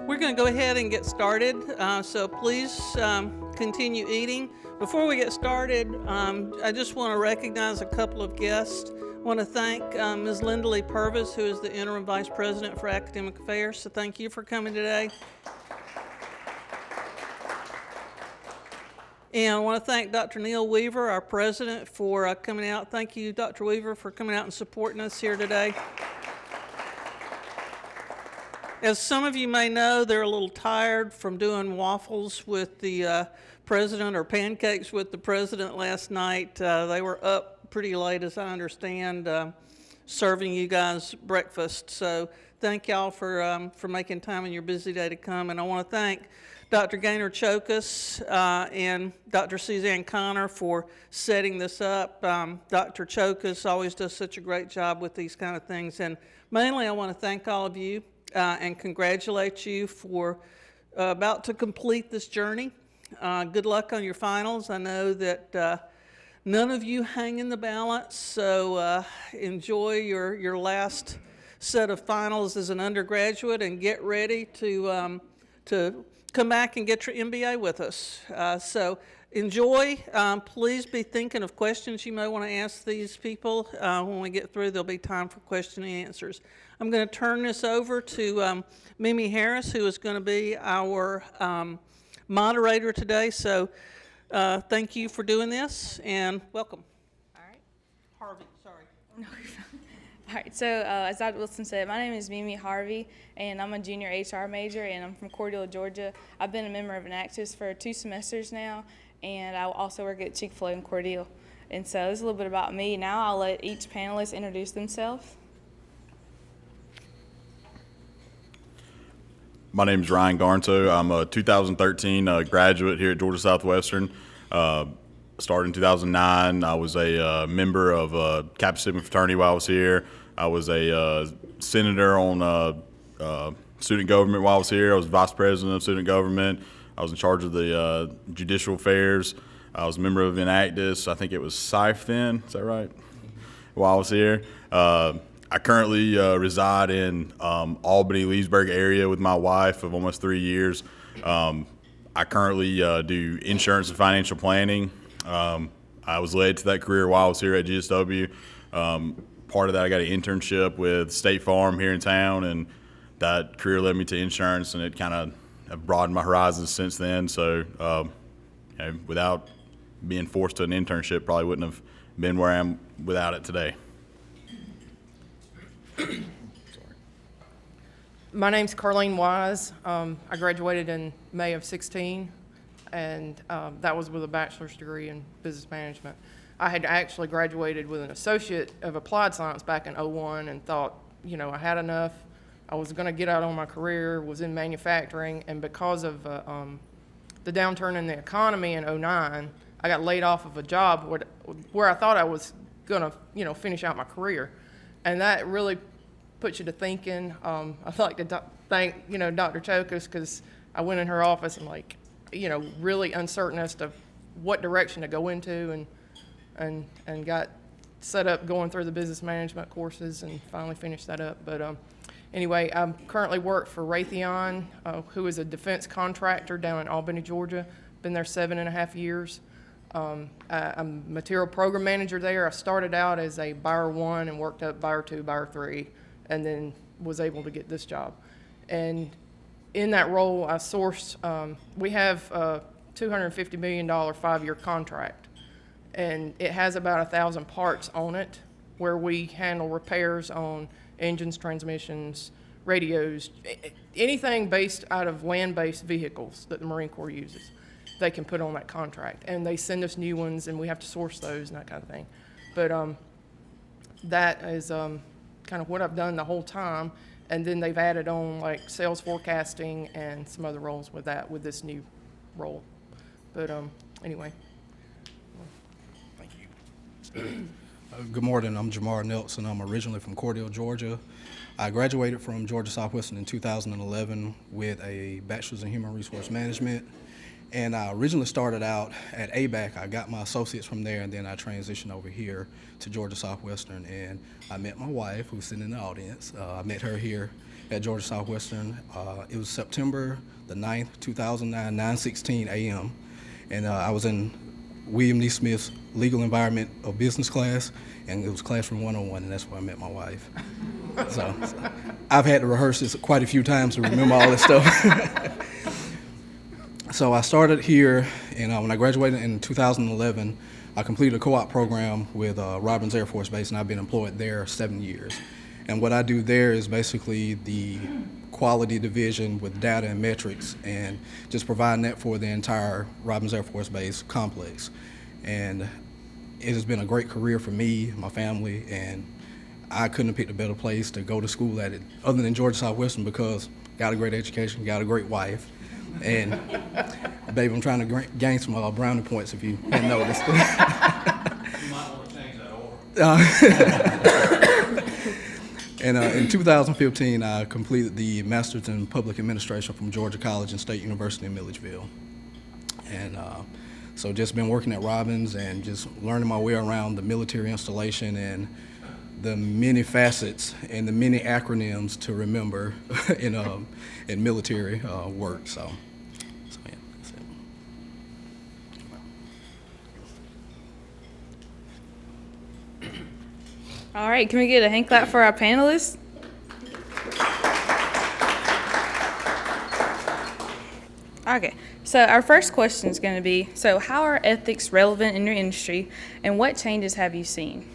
We're going to go ahead and get started, so please continue eating. Before we get started, I just want to recognize a couple of guests. I want to thank Ms. Linda Lee Purvis, who is the Interim Vice President for Academic Affairs, so thank you for coming today. And I want to thank Dr. Neil Weaver, our president, for coming out. Thank you, Dr. Weaver, for coming out and supporting us here today. As some of you may know, they're a little tired from doing waffles with the president or pancakes with the president last night. They were up pretty late, as I understand, serving you guys breakfast. So thank y'all for making time in your busy day to come. And I want to thank Dr. Gaynor Chokas and Dr. Suzanne Connor for setting this up. Dr. Chokas always does such a great job with these kind of things. And mainly I want to thank all of you and congratulate you for about to complete this journey. Good luck on your finals. I know that none of you hang in the balance, so enjoy your last set of finals as an undergraduate and get ready to come back and get your MBA with us. So enjoy. Please be thinking of questions you may want to ask these people. When we get through, there'll be time for question and answers. I'm going to turn this over to Mimi Harris, who is going to be our moderator today. So thank you for doing this, and welcome. All right. Harvey, sorry. No, you're fine. All right, so as Dr. Wilson said, my name is Mimi Harvey, and I'm a junior HR major, and I'm from Cordele, Georgia. I've been a member of Enactus for 2 semesters now, and I also work at Chick-fil-A in Cordele. And so this is a little bit about me. Now I'll let each panelist introduce themselves. My name is Ryan Garnto. I'm a 2013 graduate here at Georgia Southwestern. Started in 2009. I was a member of Kappa Sigma fraternity while I was here. I was a senator on student government while I was here. I was vice president of student government. I was in charge of the judicial affairs. I was a member of Enactus. I think it was SIFE then. Is that right? While I was here. I currently reside in Albany, Leesburg area with my wife of almost 3 years. I currently do insurance and financial planning. I was led to that career while I was here at GSW. Part of that, I got an internship with State Farm here in town, and that career led me to insurance, and it kind of broadened my horizons since then. So without being forced to an internship, probably wouldn't have been where I am without it today. My name's Carlene Wise. I graduated in May of 16, and that was with a bachelor's degree in business management. I had actually graduated with an associate of applied science back in '01 and thought, I had enough. I was going to get out on my career, was in manufacturing, and because of the downturn in the economy in '09, I got laid off of a job where I thought I was going to, finish out my career. And that really puts you to thinking. I'd like to thank, Dr. Chokas, because I went in her office and really uncertain as to what direction to go into and got set up going through the business management courses and finally finished that up. But anyway, I currently work for Raytheon, who is a defense contractor down in Albany, Georgia. Been there 7.5 years. I'm a material program manager there. I started out as a buyer 1 and worked up buyer 2, buyer 3, and then was able to get this job. And in that role, I sourced, we have a $250 million 5-year contract, and it has about 1,000 parts on it where we handle repairs on engines, transmissions, radios, anything based out of land-based vehicles that the Marine Corps uses. They can put on that contract, and they send us new ones, and we have to source those and that kind of thing. But that is kind of what I've done the whole time, and then they've added on like sales forecasting and some other roles with this new role. But anyway. Thank you. Good morning. I'm Jamar Nelson. I'm originally from Cordele, Georgia. I graduated from Georgia Southwestern in 2011 with a bachelor's in human resource management. And I originally started out at ABAC. I got my associates from there, and then I transitioned over here to Georgia Southwestern. And I met my wife, who's sitting in the audience. I met her here at Georgia Southwestern. It was September the 9th, 2009, 9:16 a.m. And I was in William D. Smith's Legal Environment of Business class, and it was Classroom 101, and that's where I met my wife. So I've had to rehearse this quite a few times to remember all this stuff. So I started here, and when I graduated in 2011, I completed a co-op program with Robins Air Force Base, and I've been employed there 7 years. And what I do there is basically the quality division with data and metrics, and just providing that for the entire Robins Air Force Base complex. And it has been a great career for me, my family, and I couldn't have picked a better place to go to school at it other than Georgia Southwestern, because got a great education, got a great wife, and babe, I'm trying to gain some brownie points if you hadn't noticed. You might want to change that order. And in 2015, I completed the Master's in Public Administration from Georgia College and State University in Milledgeville. And so just been working at Robins and just learning my way around the military installation and the many facets and the many acronyms to remember in military work. So yeah, that's it. All right, can we get a hand clap for our panelists? Okay, so our first question is going to be, so how are ethics relevant in your industry, and what changes have you seen?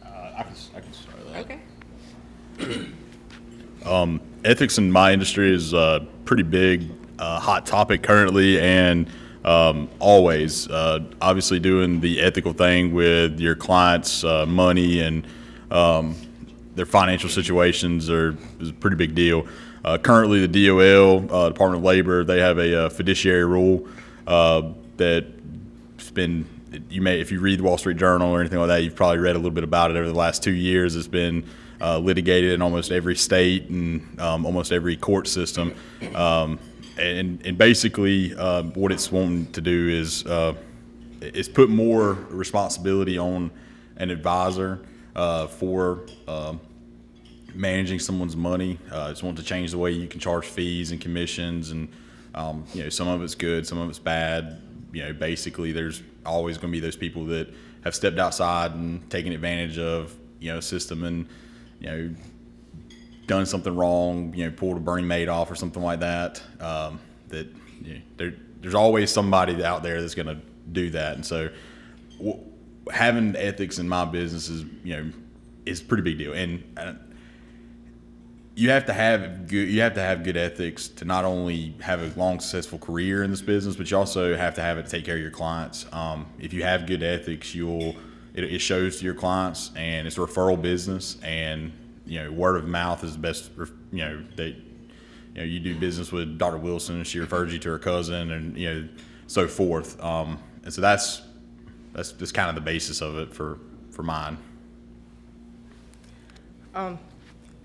I can start that. Okay. Ethics in my industry is a pretty big, hot topic currently, and always. Obviously, doing the ethical thing with your clients' money and their financial situations is a pretty big deal. Currently, the DOL, Department of Labor, they have a fiduciary rule that's been, if you read the Wall Street Journal or anything like that, you've probably read a little bit about it over the last 2 years. It's been litigated in almost every state and almost every court system. And basically, what it's wanting to do is put more responsibility on an advisor for managing someone's money. It's wanting to change the way you can charge fees and commissions, and some of it's good, some of it's bad. Basically, there's always going to be those people that have stepped outside and taken advantage of a system and done something wrong, pulled a Bernie Madoff or something like that. There's always somebody out there that's going to do that, and so having ethics in my business is a pretty big deal. And you have to have good ethics to not only have a long, successful career in this business, but you also have to have it to take care of your clients. If you have good ethics, it shows to your clients, and it's a referral business, and word of mouth is the best. You do business with Dr. Wilson, she refers you to her cousin, and so forth. And so that's just kind of the basis of it for mine.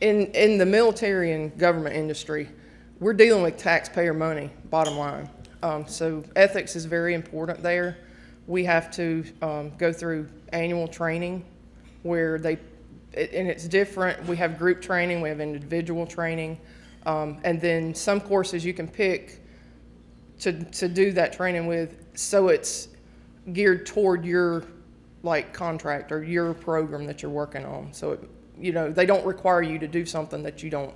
In the military and government industry, we're dealing with taxpayer money, bottom line. So ethics is very important there. We have to go through annual training where and it's different. We have group training, we have individual training, and then some courses you can pick to do that training with, so it's geared toward your contract or your program that you're working on. So they don't require you to do something that you don't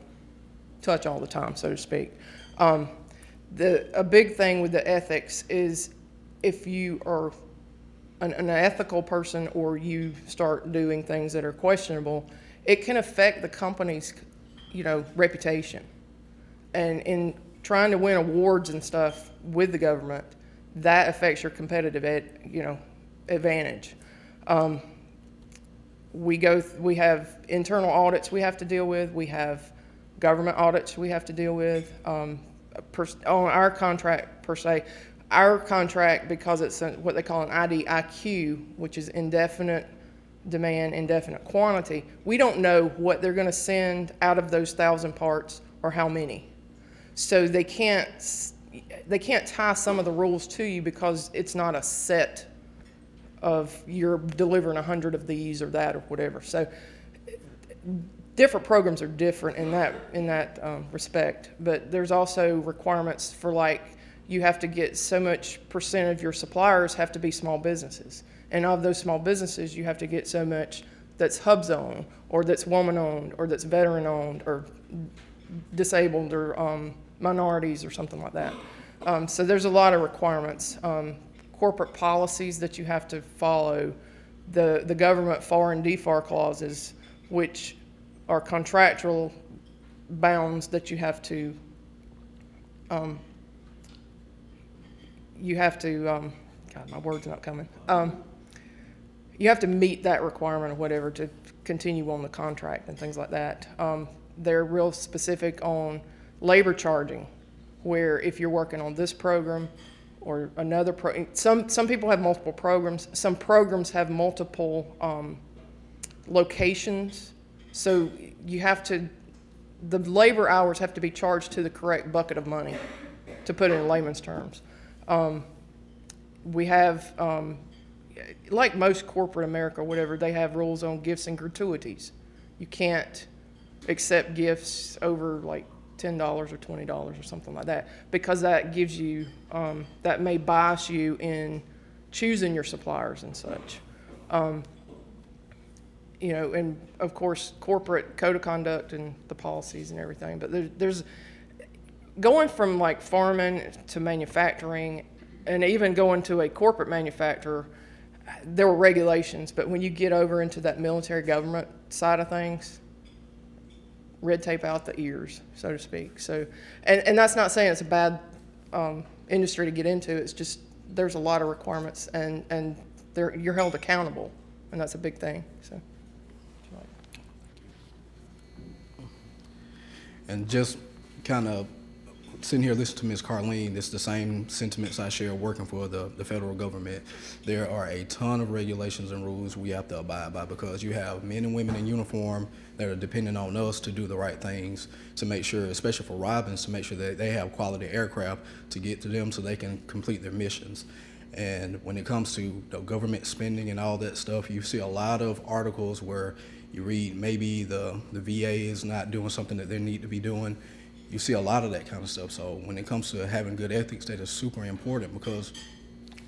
touch all the time, so to speak. A big thing with the ethics is if you are an ethical person or you start doing things that are questionable, it can affect the company's reputation. And in trying to win awards and stuff with the government, that affects your competitive advantage. We have internal audits we have to deal with. We have government audits we have to deal with. On our contract per se, our contract, because it's what they call an IDIQ, which is indefinite demand, indefinite quantity, we don't know what they're going to send out of those 1,000 parts or how many. So they can't tie some of the rules to you because it's not a set of you're delivering 100 of these or that or whatever. So different programs are different in that respect, but there's also requirements for, like, you have to get so much percent of your suppliers have to be small businesses, and of those small businesses you have to get so much that's hubs owned, or that's woman owned, or that's veteran owned, or disabled, or minorities, or something like that. So there's a lot of requirements. Corporate policies that you have to follow, the government FAR and DFAR clauses, which are contractual bounds that you have to God, my word's not coming. You have to meet that requirement or whatever to continue on the contract and things like that. They're real specific on labor charging, where if you're working on this program or another some people have multiple programs. Some programs have multiple locations, so you have to, the labor hours have to be charged to the correct bucket of money, to put it in layman's terms. We have, like most corporate America or whatever, they have rules on gifts and gratuities. You can't accept gifts over like $10 or $20 or something like that, because that gives you, that may bias you in choosing your suppliers and such. You know, and of course, corporate code of conduct and the policies and everything. But there's going from like farming to manufacturing, and even going to a corporate manufacturer, there were regulations. But when you get over into that military government side of things, red tape out the ears, so to speak. So, and that's not saying it's a bad industry to get into. It's just there's a lot of requirements, and you're held accountable, and that's a big thing. So. And just kind of sitting here listening to Ms. Carlene, it's the same sentiments I share working for the federal government. There are a ton of regulations and rules we have to abide by, because you have men and women in uniform that are depending on us to do the right things, to make sure, especially for Robins, to make sure that they have quality aircraft to get to them so they can complete their missions. And when it comes to the government spending and all that stuff, you see a lot of articles where you read maybe the VA is not doing something that they need to be doing. You see a lot of that kind of stuff. So when it comes to having good ethics, that is super important, because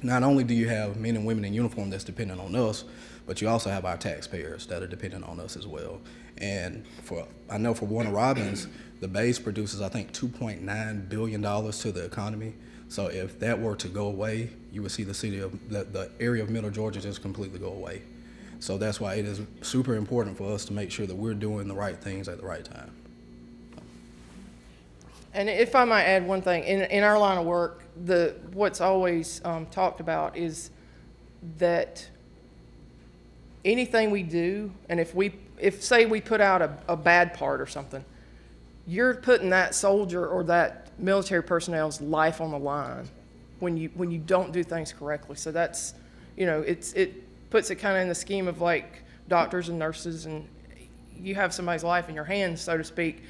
not only do you have men and women in uniform that's dependent on us, but you also have our taxpayers that are dependent on us as well. And I know for Warner Robins, the base produces, I think, $2.9 billion to the economy. So if that were to go away, you would see the area of Middle Georgia just completely go away. So that's why it is super important for us to make sure that we're doing the right things at the right time. And if I might add one thing, in our line of work, what's always talked about is that anything we do, and if say we put out a bad part or something, you're putting that soldier or that military personnel's life on the line when you don't do things correctly. So that's, you know, it puts it kind of in the scheme of like doctors and nurses, and you have somebody's life in your hands, so to speak,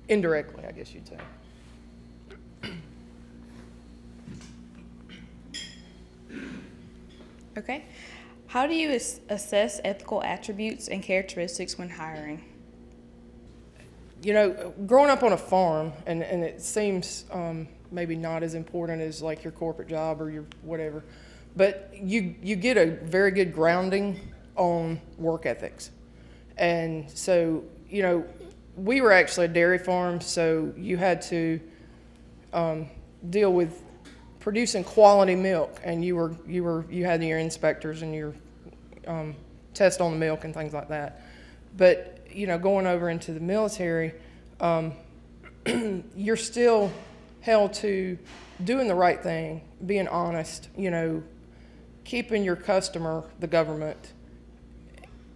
indirectly, I guess you'd say. Okay. How do you assess ethical attributes and characteristics when hiring? You know, growing up on a farm, and it seems maybe not as important as like your corporate job or your whatever, but you get a very good grounding on work ethics. And so, you know, we were actually a dairy farm, so you had to deal with producing quality milk, and you had your inspectors and your test on the milk and things like that. But you know, going over into the military, you're still held to doing the right thing, being honest, you know, keeping your customer, the government,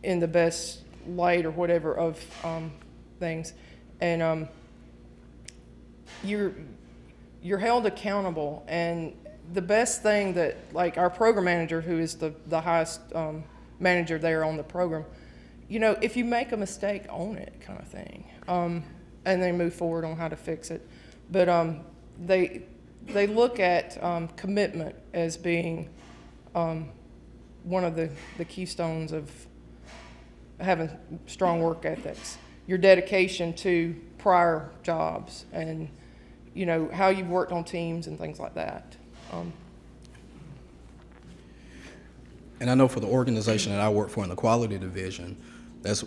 in the best light or whatever of things, and you're held accountable. And the best thing that, like our program manager, who is the highest manager there on the program, you know, if you make a mistake, own it, kind of thing, and then move forward on how to fix it. But they look at commitment as being one of the keystones of having strong work ethics. your dedication to prior jobs and, you know, how you've worked on teams and things like that. And I know for the organization that I work for in the quality division, that's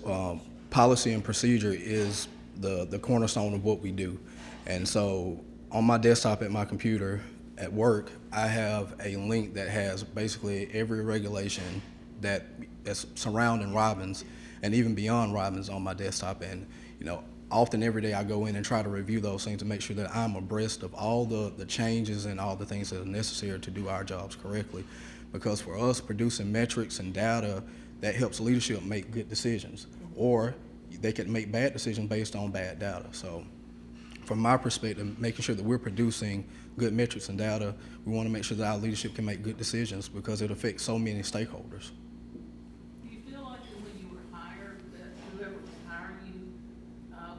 policy and procedure is the cornerstone of what we do. And so on my desktop at my computer at work, I have a link that has basically every regulation that's surrounding Robbins and even beyond Robbins on my desktop. And, you know, often every day I go in and try to review those things to make sure that I'm abreast of all the changes and all the things that are necessary to do our jobs correctly. Because for us, producing metrics and data, that helps leadership make good decisions, or they can make bad decisions based on bad data. So from my perspective, making sure that we're producing good metrics and data, we want to make sure that our leadership can make good decisions because it affects so many stakeholders. Do you feel like when you were hired, that whoever was hiring you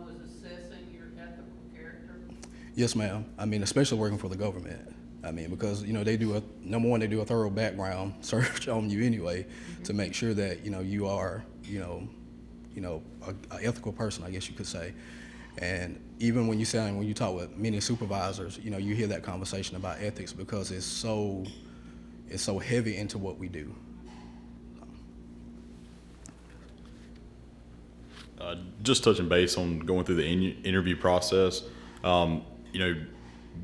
was assessing your ethical character? Yes, ma'am. I mean, especially working for the government. I mean, because, you know, they do number one, they do a thorough background search on you anyway to make sure that, you know, you are, a ethical person, I guess you could say. And even when you talk with many supervisors, you know, you hear that conversation about ethics because it's so heavy into what we do. Just touching base on going through the interview process, you know,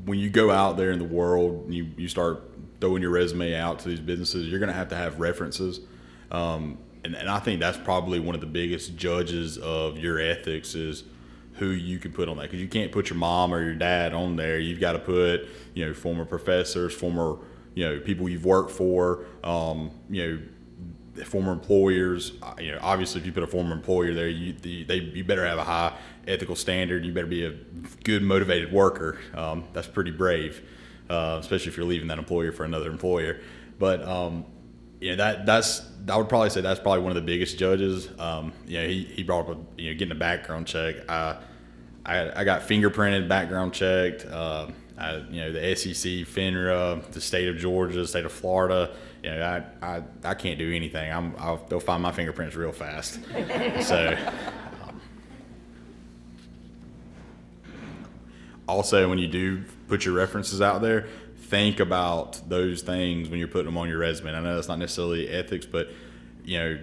when you go out there in the world, you start throwing your resume out to these businesses, you're going to have references. And I think that's probably one of the biggest judges of your ethics is who you can put on that. Because you can't put your mom or your dad on there. You've got to put, you know, former professors, former, you know, people you've worked for, you know, former employers. You know, obviously if you put a former employer there, you better have a high ethical standard. You better be a good motivated worker. That's pretty brave, especially if you're leaving that employer for another employer. But you know, I would probably say that's probably one of the biggest judges. You know, he brought up getting a background check. I got fingerprinted, background checked. You know, the SEC, FINRA, the state of Georgia, the state of Florida. You know, I can't do anything. They'll find my fingerprints real fast. So. Also, when you do put your references out there, think about those things when you're putting them on your resume. I know that's not necessarily ethics, but you know,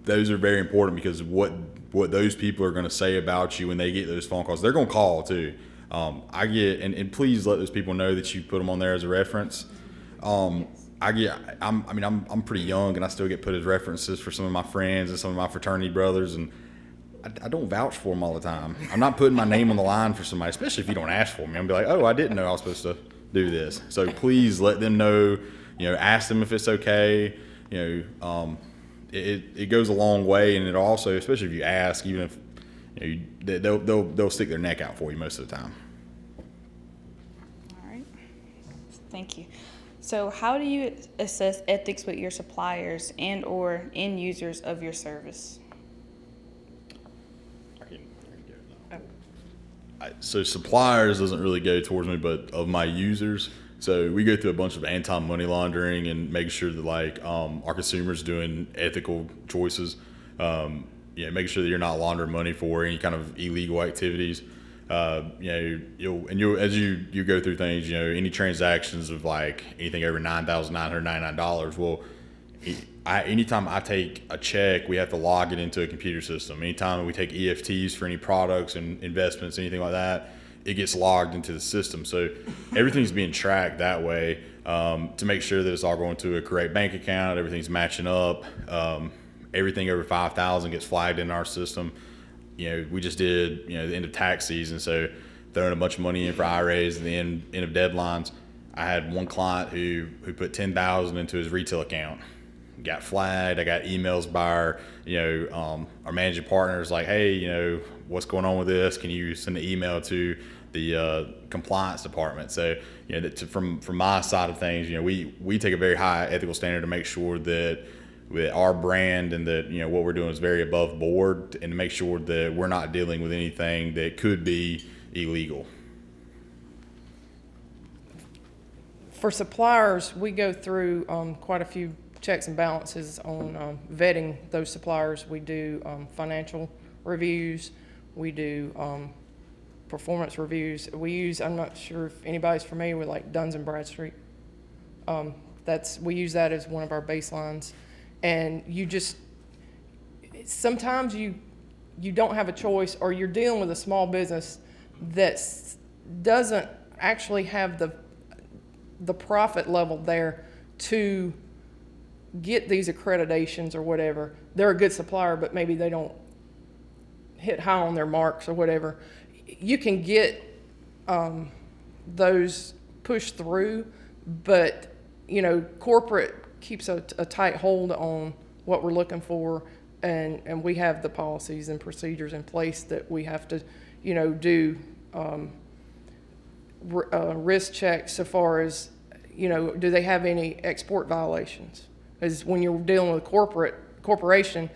those are very important because what those people are going to say about you when they get those phone calls, they're going to call too. And please let those people know that you put them on there as a reference. I'm pretty young and I still get put as references for some of my friends and some of my fraternity brothers, and I don't vouch for them all the time. I'm not putting my name on the line for somebody, especially if you don't ask for me. I'm be like, oh, I didn't know I was supposed to do this. So please let them know, you know, ask them if it's okay. You know, it goes a long way, and it also, especially if you ask, even if you know, they'll stick their neck out for you most of the time. All right. Thank you. So how do you assess ethics with your suppliers and or end users of your service? So suppliers doesn't really go towards me, but of my users. So we go through a bunch of anti-money laundering and making sure that like our consumers doing ethical choices. Making sure that you're not laundering money for any kind of illegal activities. You'll as you go through things, you know, any transactions of like anything over $9,999. Well, anytime I take a check, we have to log it into a computer system. Anytime we take EFTs for any products and investments, anything like that, it gets logged into the system. So everything's being tracked that way to make sure that it's all going to a correct bank account, everything's matching up. Everything over 5,000 gets flagged in our system. You know, we just did, the end of tax season, so throwing a bunch of money in for IRAs at the end of deadlines. I had one client who put $10,000 into his retail account. Got flagged. I got emails by our managing partners like, hey, what's going on with this? Can you send an email to the compliance department? So, from my side of things, we take a very high ethical standard to make sure that with our brand and that, what we're doing is very above board, and to make sure that we're not dealing with anything that could be illegal. For suppliers, we go through quite a few checks and balances on vetting those suppliers. We do financial reviews. We do performance reviews. We use, I'm not sure if anybody's familiar with like Duns and Bradstreet. We use that as one of our baselines. And sometimes you don't have a choice, or you're dealing with a small business that doesn't actually have the profit level there to get these accreditations or whatever. They're a good supplier, but maybe they don't hit high on their marks or whatever. You can get those pushed through, but corporate keeps a tight hold on what we're looking for, and we have the policies and procedures in place that we have to do risk checks so far as do they have any export violations. Because when you're dealing with a corporation,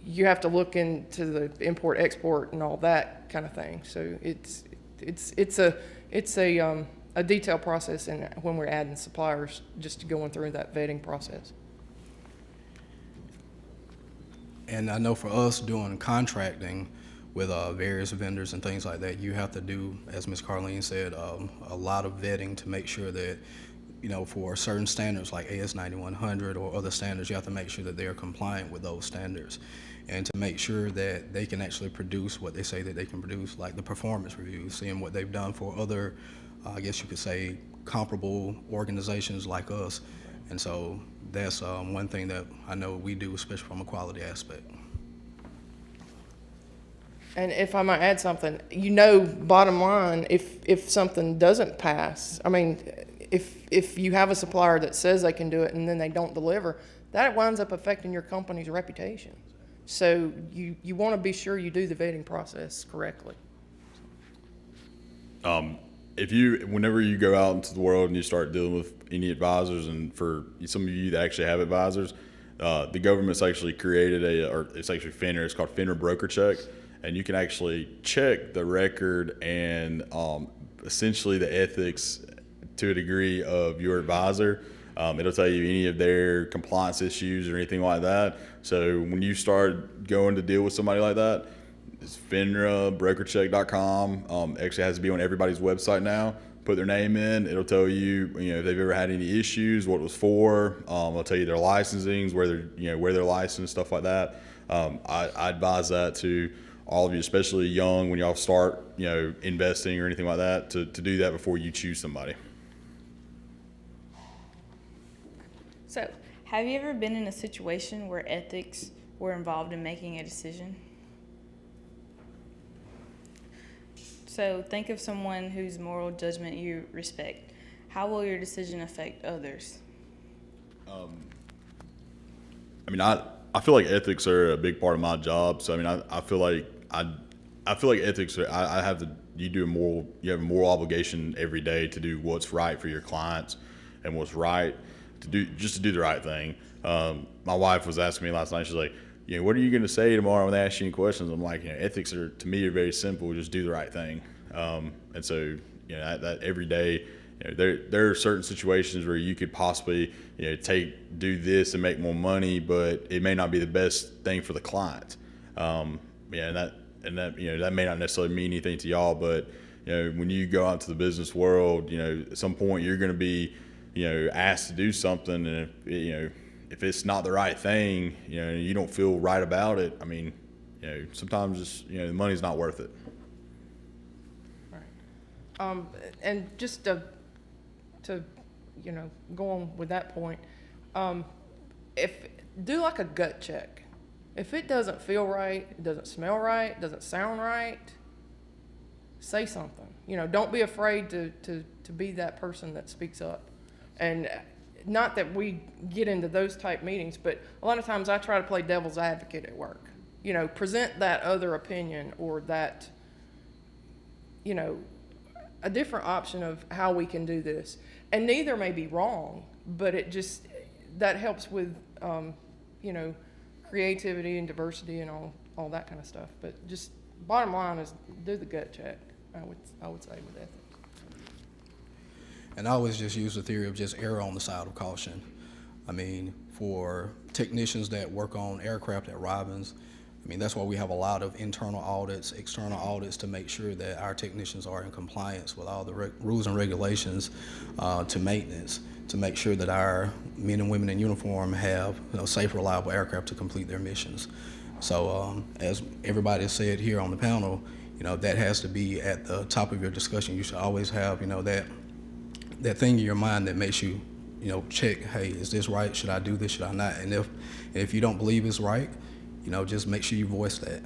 you have to look into the import export and all that kind of thing. So it's a detailed process, and when we're adding suppliers, just going through that vetting process. And I know for us doing contracting with various vendors and things like that, you have to do, as Ms. Carlene said, a lot of vetting to make sure that, for certain standards like AS 9100 or other standards, you have to make sure that they are compliant with those standards, and to make sure that they can actually produce what they say that they can produce, like the performance reviews, seeing what they've done for other, I guess you could say, comparable organizations like us. And so that's one thing that I know we do, especially from a quality aspect. And if I might add something, bottom line, if something doesn't pass, I mean, if you have a supplier that says they can do it and then they don't deliver, that winds up affecting your company's reputation. So you want to be sure you do the vetting process correctly. Whenever you go out into the world and you start dealing with any advisors, and for some of you that actually have advisors, the government's actually created it's actually FINRA, it's called FINRA Broker Check, and you can actually check the record and essentially the ethics to a degree of your advisor. It'll tell you any of their compliance issues or anything like that. So when you start going to deal with somebody like that, it's FINRA, brokercheck.com. Actually has to be on everybody's website now. Put their name in. It'll tell you, if they've ever had any issues, what it was for. It'll tell you their licensings, where they're licensed, stuff like that. I advise that to all of you, especially young, when y'all start, investing or anything like that, to do that before you choose somebody. So, have you ever been in a situation where ethics were involved in making a decision? So, think of someone whose moral judgment you respect. How will your decision affect others? I feel like ethics are a big part of my job. So, I feel like ethics are, you have a moral obligation every day to do what's right for your clients and what's right to do the right thing. My wife was asking me last night, she's like, what are you going to say tomorrow when they ask you any questions? I'm like, ethics are very simple. Just do the right thing. And so, that every day, there are certain situations where you could possibly, do this and make more money, but it may not be the best thing for the client. And that may not necessarily mean anything to y'all, but, when you go out to the business world, at some point you're going to be, asked to do something, and if it's not the right thing, you don't feel right about it. Sometimes just, the money's not worth it. Right. And just to go on with that point, do like a gut check. If it doesn't feel right, it doesn't smell right, doesn't sound right, say something. Don't be afraid to be that person that speaks up. And not that we get into those type meetings, but a lot of times I try to play devil's advocate at work. Present that other opinion, or that, a different option of how we can do this. And neither may be wrong, but that helps with, creativity and diversity and all that kind of stuff. But just bottom line is do the gut check, I would say, with ethics. And I always just use the theory of just err on the side of caution. For technicians that work on aircraft at Robins, I mean, that's why we have a lot of internal audits, external audits to make sure that our technicians are in compliance with all the rules and regulations to maintenance, to make sure that our men and women in uniform have safe, reliable aircraft to complete their missions. So as everybody has said here on the panel, that has to be at the top of your discussion. You should always have, that thing in your mind that makes you, check, hey, is this right? Should I do this? Should I not? And if you don't believe it's right, just make sure you voice that.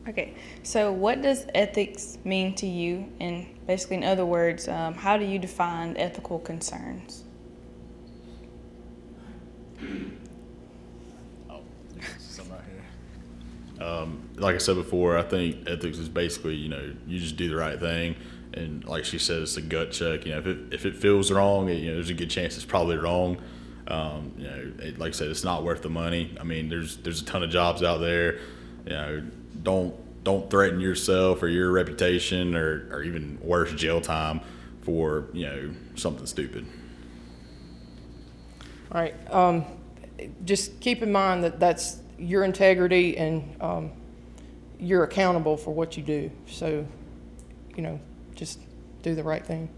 Okay, so what does ethics mean to you? And basically, in other words, how do you define ethical concerns? Some right here. Like I said before, I think ethics is basically, you just do the right thing. And like she said, it's a gut check. If it feels wrong, there's a good chance it's probably wrong. Like I said, it's not worth the money. I mean, there's a ton of jobs out there. Don't threaten yourself or your reputation or even worse, jail time for something stupid. All right. Just keep in mind that that's your integrity, and you're accountable for what you do. So, just do the right thing.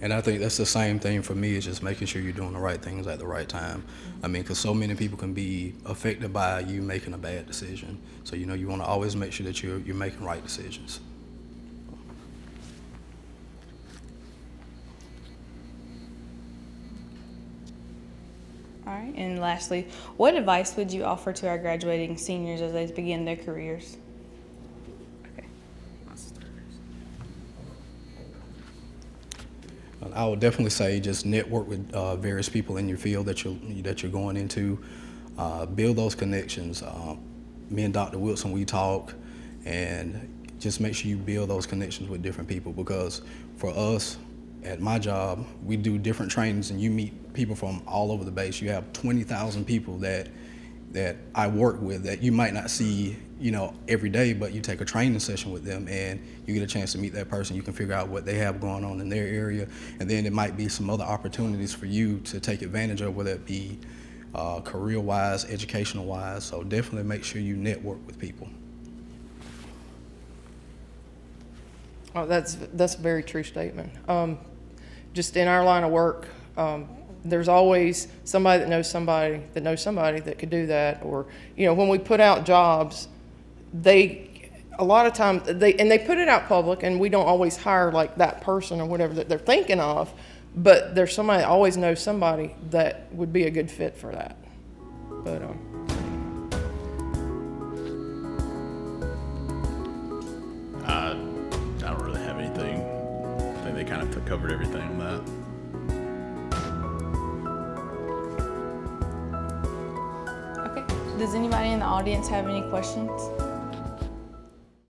And I think that's the same thing for me, is just making sure you're doing the right things at the right time. I mean, because so many people can be affected by you making a bad decision. So, you want to always make sure that you're making right decisions. All right, and lastly, what advice would you offer to our graduating seniors as they begin their careers? Okay. I would definitely say just network with various people in your field that you're going into. Build those connections. Me and Dr. Wilson, we talk, and just make sure you build those connections with different people, because for us, at my job, we do different trainings, and you meet people from all over the base. You have 20,000 people that I work with that you might not see, every day, but you take a training session with them and you get a chance to meet that person. You can figure out what they have going on in their area, and then it might be some other opportunities for you to take advantage of, whether it be career-wise, educational-wise. So definitely make sure you network with people. Oh, that's a very true statement. Just in our line of work, there's always somebody that knows somebody that could do that. Or, when we put out jobs, a lot of times they put it out public, and we don't always hire like that person or whatever that they're thinking of, but there's somebody that always knows somebody that would be a good fit for that. But I don't really have anything. I think they kind of covered everything on that. Okay. Does anybody in the audience have any questions?